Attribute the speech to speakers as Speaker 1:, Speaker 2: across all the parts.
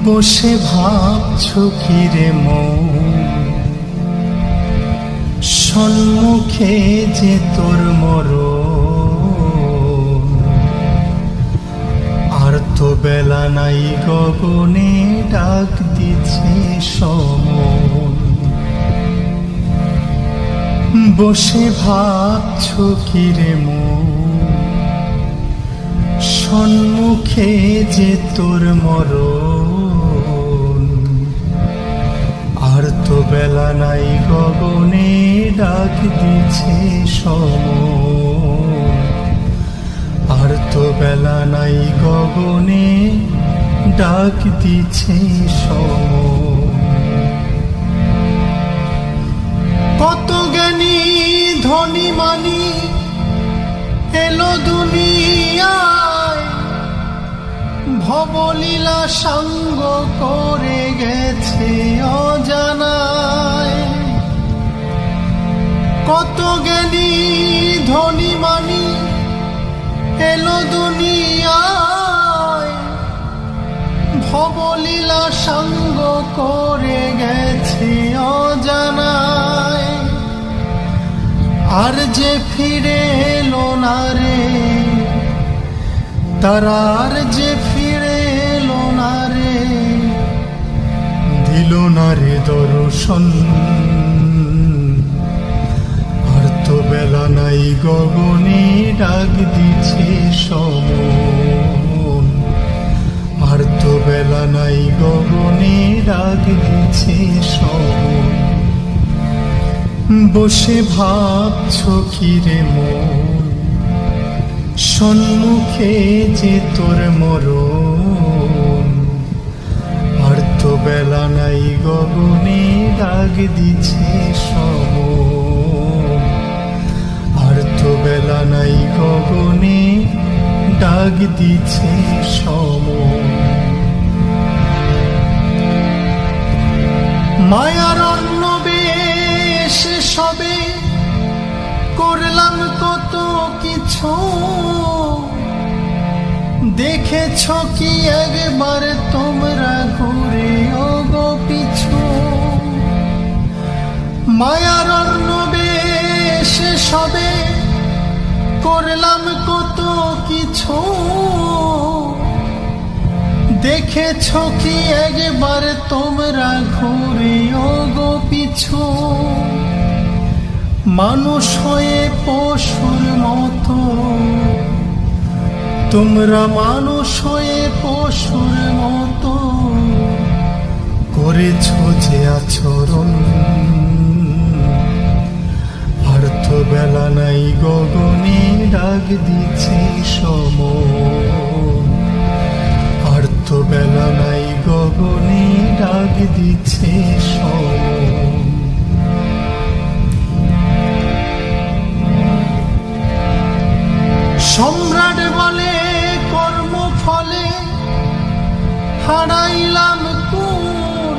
Speaker 1: বসে ভাবছো কি রে মন, সম্মুখে যে তোর মরণ। আর তো বেলা নাই গগনে ডাক দিছে সমন। বসে ভাবছো কি রে মন, সম্মুখে যে তোর মরণ। আর তো বেলা নাই গগনে ডাক দিছে সমন। আর তো বেলা নাই গগনে ডাক দিছে সমন। কত জ্ঞানী ধনী মানি এলো দুনিয়ায়, ভবলীলা সঙ্গ করে গেছে অজানায়। কত জ্ঞানী ধনী মানি এলো দুনিয়ায়, ভবলীলা সঙ্গ করে গেছে অজানায়। আর যে ফিরে এলো না রে, তারা আর যে ফিরে এলো না রে, দিল না রে দর্শন। আর তো বেলা নাই গগনে ডাক দিছে সমন। আর তো বেলা নাই গগনে ডাক দিছে সমন। বসে ভাবছো কি রে মন, সম্মুখে যে তোর মরণ। আর তো বেলা নাই গগনে ডাক দিছে সমন। আর তো বেলা নাই গগনে ডাক দিছে সমন। মায়ার সবে করলাম কত কিছু, দেখেছ কি একবার তোমরা ঘুরে ওগো পিছু। মায়ার অন্নবেশে সবে করলাম কত কিছু, দেখেছ কি একবার তোমরা ঘুরে ওগো পিছু। মানুষ হয়ে পশুর মতো তোমরা, মানুষ হয়ে পশুর মতো করেছ যে আচরণ। আর তো বেলা নাই গগনে ডাক দিছে সমন। আর তো বেলা নাই গগনে ডাক দিছে সমন। সম্রাট বলে কর্ম ফলে হারাইলাম কোন,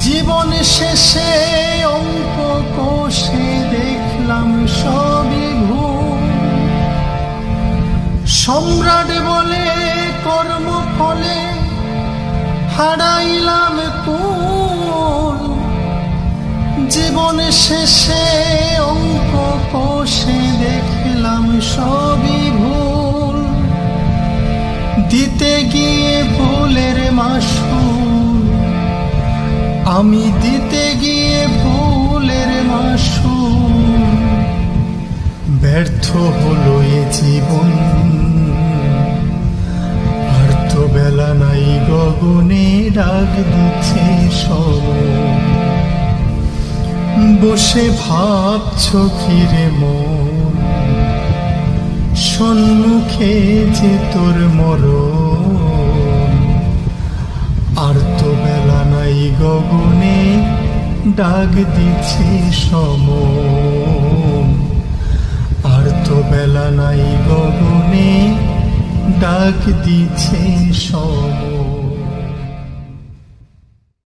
Speaker 1: জীবন শেষে অঙ্ক কষে দেখলাম সবই ভুল। সম্রাট বলে কর্ম ফলে হারাইলাম কোন, জীবন শেষে অঙ্ক কষে দেখলাম সবই ভুল। দিতে গিয়ে ভুলের মাসুল, আমি দিতে গিয়ে ভুলের মাসুল, ব্যর্থ হলো এ জীবন। আর তো বেলা নাই গগনে ডাক দিচ্ছে সমন। বসে ভাবছো কি রে মন, সম্মুখে যে তোর মরণ। আর তো বেলা নাই গগনে ডাক দিছে সমন। আর তো বেলা নাই গগনে ডাক দিছে সমন।